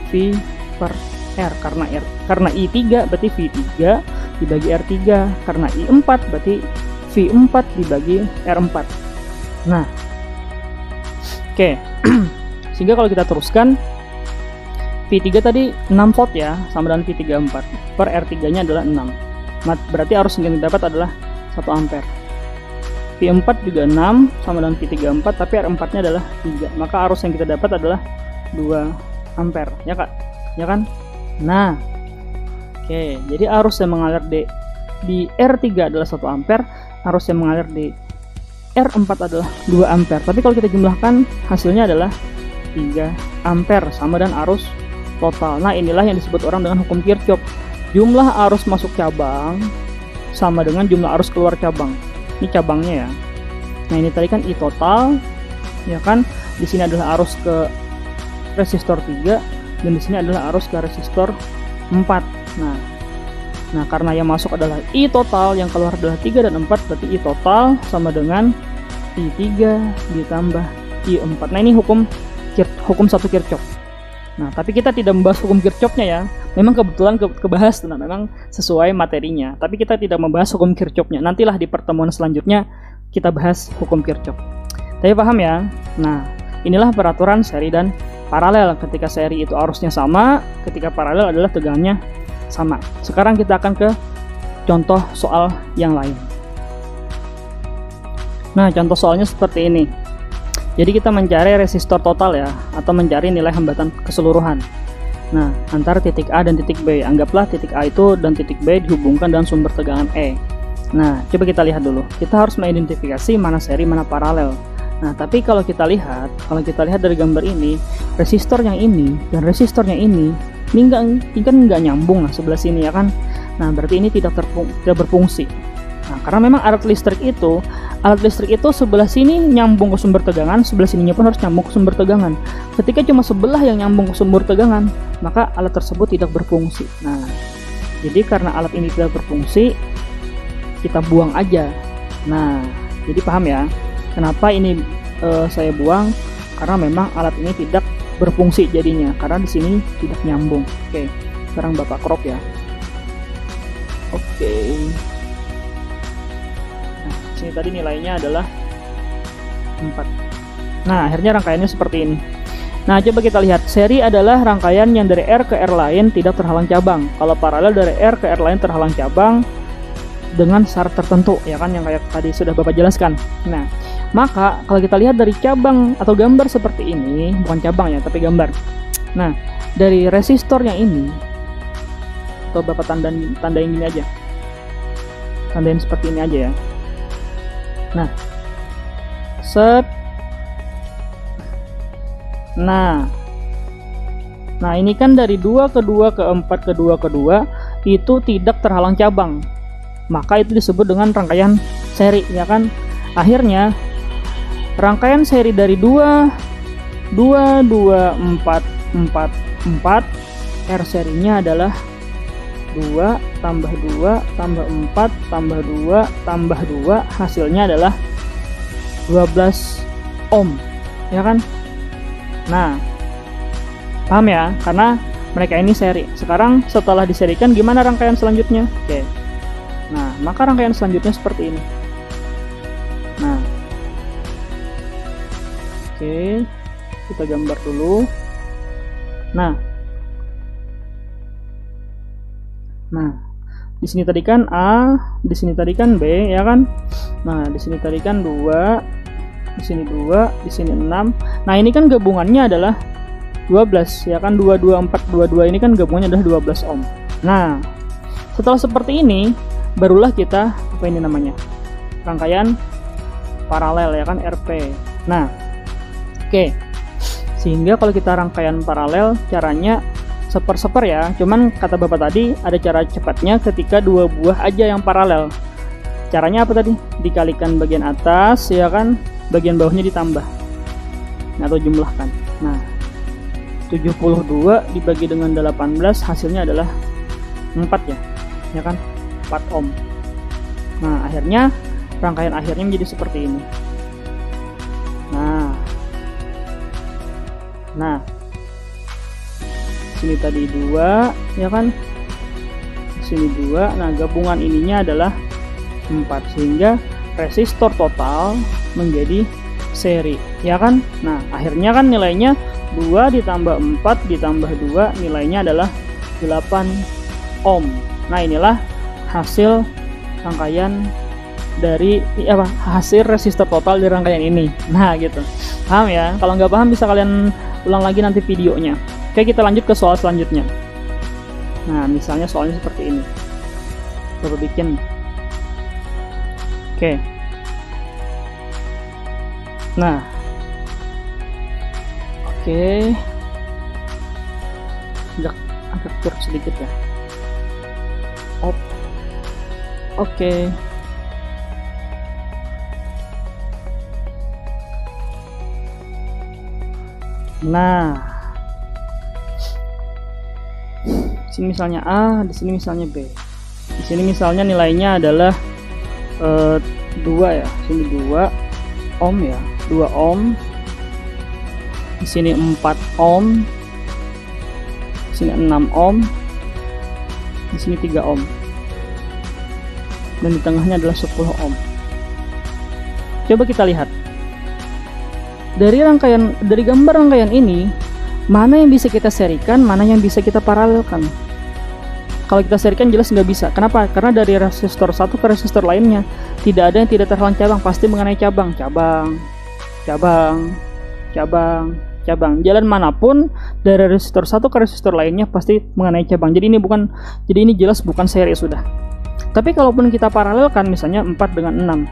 V per R karena I3 berarti V3 dibagi R3, karena I4 berarti V4 dibagi R4. Nah, oke. Sehingga kalau kita teruskan, V3 tadi 6 volt ya, sama dengan V34 per R3-nya adalah 6. Berarti arus yang kita dapat adalah 1 ampere. V4 juga 6 sama dengan V34, tapi R4-nya adalah 3. Maka arus yang kita dapat adalah 2 ampere. Ya Kak? Ya kan? Nah, oke. Jadi arus yang mengalir di R3 adalah 1 ampere, arus yang mengalir di R4 adalah 2 ampere. Tapi kalau kita jumlahkan, hasilnya adalah 3 ampere sama dengan arus total. Nah, inilah yang disebut orang dengan hukum Kirchhoff. Jumlah arus masuk cabang sama dengan jumlah arus keluar cabang. Ini cabangnya ya. Nah, ini tadi kan I total, ya kan? Di sini adalah arus ke resistor 3 dan di sini adalah arus ke resistor 4. Nah, karena yang masuk adalah I total, yang keluar adalah 3 dan 4, berarti I total sama dengan I3 ditambah I4. Nah, ini hukum satu Kirchhoff. Nah, tapi kita tidak membahas hukum Kirchhoff-nya ya. Memang kebetulan kebahas, nah, memang sesuai materinya. Tapi kita tidak membahas hukum Kirchhoff-nya. Nantilah di pertemuan selanjutnya kita bahas hukum Kirchhoff. Tapi paham ya? Nah, inilah peraturan seri dan paralel. Ketika seri itu arusnya sama, ketika paralel adalah tegangannya sama. Sekarang kita akan ke contoh soal yang lain. Nah, contoh soalnya seperti ini. Jadi kita mencari resistor total ya, atau mencari nilai hambatan keseluruhan. Nah, antara titik A dan titik B. Anggaplah titik A itu dan titik B dihubungkan dengan sumber tegangan E. Nah, coba kita lihat dulu. Kita harus mengidentifikasi mana seri, mana paralel. Nah, tapi kalau kita lihat dari gambar ini, resistor yang ini dan resistornya ini kan nggak nyambung lah sebelah sini ya kan. Nah, berarti ini tidak berfungsi. Nah, karena memang alat listrik itu sebelah sini nyambung ke sumber tegangan, sebelah sininya pun harus nyambung ke sumber tegangan. Ketika cuma sebelah yang nyambung ke sumber tegangan, maka alat tersebut tidak berfungsi. Nah, jadi karena alat ini tidak berfungsi, kita buang aja. Nah, jadi paham ya, kenapa ini saya buang? Karena memang alat ini tidak berfungsi jadinya, karena di sini tidak nyambung. Oke, sekarang Bapak crop ya. Oke. Ini tadi nilainya adalah 4. Nah, akhirnya rangkaiannya seperti ini. Nah, coba kita lihat. Seri adalah rangkaian yang dari R ke R lain tidak terhalang cabang. Kalau paralel dari R ke R lain terhalang cabang dengan syarat tertentu, ya kan, yang kayak tadi sudah Bapak jelaskan. Nah, maka kalau kita lihat dari cabang atau gambar seperti ini, bukan cabang ya, tapi gambar. Nah, dari resistor yang ini, atau Bapak tandain gini aja. Tandain seperti ini aja ya. Nah, set. Nah, ini kan dari 2 ke 2 ke 4 ke 2 ke 2 itu tidak terhalang cabang. Maka itu disebut dengan rangkaian seri, ya kan? Akhirnya rangkaian seri dari 2 4 4 4 4 R serinya adalah 2 tambah 2 tambah 4 tambah 2 tambah 2, hasilnya adalah 12 ohm, ya kan? Nah, paham ya? Karena mereka ini seri. Sekarang setelah diserikan, gimana rangkaian selanjutnya? Oke. Nah, maka rangkaian selanjutnya seperti ini. Nah, oke, kita gambar dulu. Nah, di sini tadi kan A, di sini tadi kan B, ya kan? Nah, di sini tadi kan 2, di sini 2, di sini 6. Nah, ini kan gabungannya adalah 12, ya kan? 2, 2, 4, 2, 2 ini kan gabungannya adalah 12 ohm. Nah, setelah seperti ini, barulah kita, apa ini namanya? Rangkaian paralel, ya kan? RP. Nah, oke. Sehingga kalau kita rangkaian paralel, caranya seper-seper ya. Cuman kata Bapak tadi ada cara cepatnya ketika dua buah aja yang paralel. Caranya apa tadi? Dikalikan bagian atas, ya kan? Bagian bawahnya ditambah. Nah, atau jumlahkan. Nah, 72 dibagi dengan 18 hasilnya adalah 4 ya. Ya kan? 4 ohm. Nah, akhirnya rangkaian akhirnya menjadi seperti ini. Nah, sini tadi 2, ya kan? Sini 2. Nah, gabungan ininya adalah 4, sehingga resistor total menjadi seri, ya kan? Nah, akhirnya kan nilainya 2 ditambah 4 ditambah 2, nilainya adalah 8 ohm. Nah, inilah hasil rangkaian dari hasil resistor total di rangkaian ini. Nah, gitu. Paham ya? Kalau nggak paham bisa kalian ulang lagi nanti videonya. Oke, kita lanjut ke soal selanjutnya. Nah, misalnya soalnya seperti ini. Coba bikin. Oke. Nah. Oke. Agak turun sedikit ya. Oke. Nah, di sini misalnya A, di sini misalnya B. Di sini misalnya nilainya adalah 2 ya. Sini 2 ohm ya, 2 ohm. Di sini 4 ohm. Di sini 6 ohm. Di sini 3 ohm. Dan di tengahnya adalah 10 ohm. Coba kita lihat. Dari gambar rangkaian ini, mana yang bisa kita serikan, mana yang bisa kita paralelkan. Kalau kita serikan jelas nggak bisa. Kenapa? Karena dari resistor satu ke resistor lainnya tidak ada yang tidak terhalang cabang, pasti mengenai cabang. Jalan manapun dari resistor satu ke resistor lainnya pasti mengenai cabang. Jadi ini jelas bukan seri sudah. Tapi kalaupun kita paralelkan, misalnya 4 dengan 6,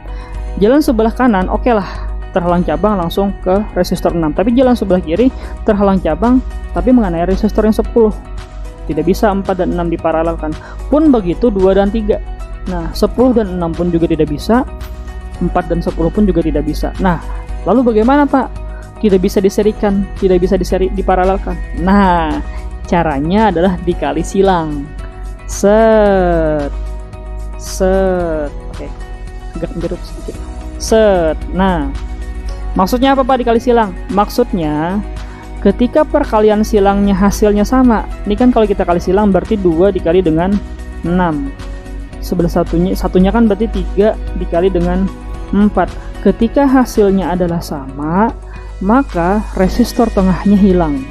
jalan sebelah kanan oke lah, terhalang cabang langsung ke resistor 6. Tapi jalan sebelah kiri terhalang cabang tapi mengenai resistor yang 10. Tidak bisa 4 dan 6 diparalelkan. Pun begitu 2 dan 3. Nah, 10 dan 6 pun juga tidak bisa. 4 dan 10 pun juga tidak bisa. Nah, lalu bagaimana, Pak? Tidak bisa diserikan, tidak bisa diparalelkan. Nah, caranya adalah dikali silang. Set. Oke. Agak menjerut sedikit. Set. Nah, maksudnya apa, Pak, dikali silang? Maksudnya ketika perkalian silangnya hasilnya sama. Ini kan kalau kita kali silang berarti 2 dikali dengan 6. Sebelah satunya kan berarti 3 dikali dengan 4. Ketika hasilnya adalah sama, maka resistor tengahnya hilang.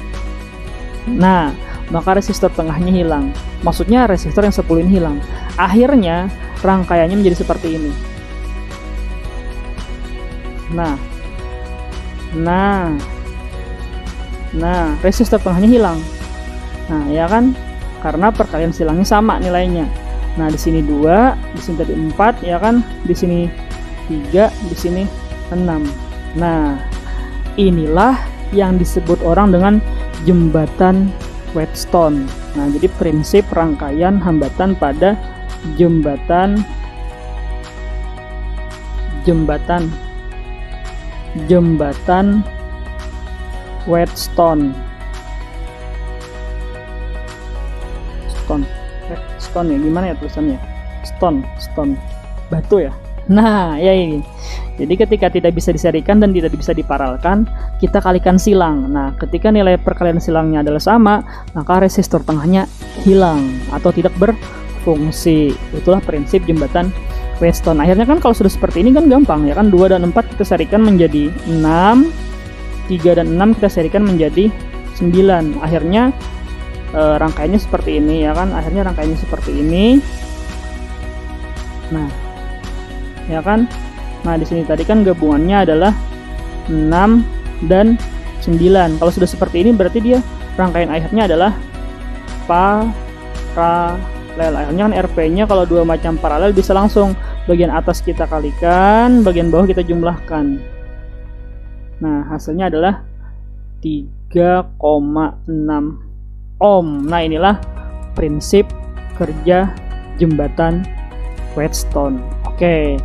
Nah, maka resistor tengahnya hilang. Maksudnya resistor yang 10 ini hilang. Akhirnya rangkaiannya menjadi seperti ini. Nah, resistor tengahnya hilang. Nah, ya kan? Karena perkalian silangnya sama nilainya. Nah, di sini 2, di sini tadi 4, ya kan? Di sini 3, di sini 6. Nah, inilah yang disebut orang dengan jembatan Wheatstone. Nah, jadi prinsip rangkaian hambatan pada jembatan Wheatstone. stone ya, gimana ya tulisannya? Stone, batu ya. Nah, ya ini. Jadi ketika tidak bisa diserikan dan tidak bisa diparalelkan, kita kalikan silang. Nah, ketika nilai perkalian silangnya adalah sama, maka resistor tengahnya hilang atau tidak berfungsi. Itulah prinsip jembatan Wheatstone. Akhirnya kan kalau sudah seperti ini kan gampang ya kan, 2 dan 4 kita serikan menjadi 6, 3 dan 6 kita serikan menjadi 9. Akhirnya rangkaiannya seperti ini ya kan, akhirnya rangkaiannya seperti ini. Nah, ya kan. Nah, di sini tadi kan gabungannya adalah 6 dan 9. Kalau sudah seperti ini berarti dia rangkaian akhirnya adalah paralel. Akhirnya kan RP-nya kalau dua macam paralel bisa langsung bagian atas kita kalikan, bagian bawah kita jumlahkan. Nah, hasilnya adalah 3,6 ohm. Nah, inilah prinsip kerja jembatan Wheatstone. Oke,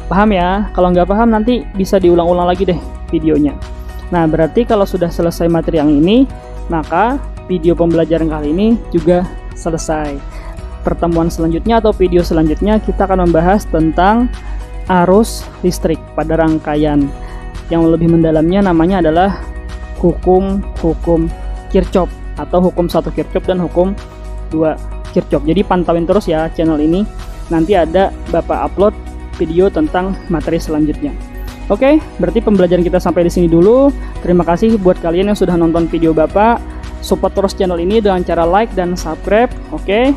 paham ya? Kalau nggak paham nanti bisa diulang-ulang lagi deh videonya. Nah, berarti kalau sudah selesai materi yang ini, maka video pembelajaran kali ini juga selesai. Pertemuan selanjutnya atau video selanjutnya kita akan membahas tentang arus listrik pada rangkaian. Yang lebih mendalamnya namanya adalah hukum Kirchhoff atau hukum 1 Kirchhoff dan hukum 2 Kirchhoff. Jadi pantauin terus ya channel ini. Nanti ada Bapak upload video tentang materi selanjutnya. Oke, berarti pembelajaran kita sampai di sini dulu. Terima kasih buat kalian yang sudah nonton video Bapak. Support terus channel ini dengan cara like dan subscribe. Oke,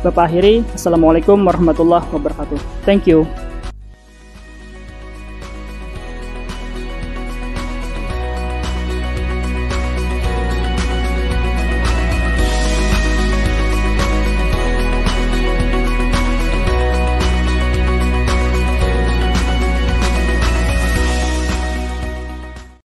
Bapak akhiri. Assalamualaikum warahmatullahi wabarakatuh. Thank you.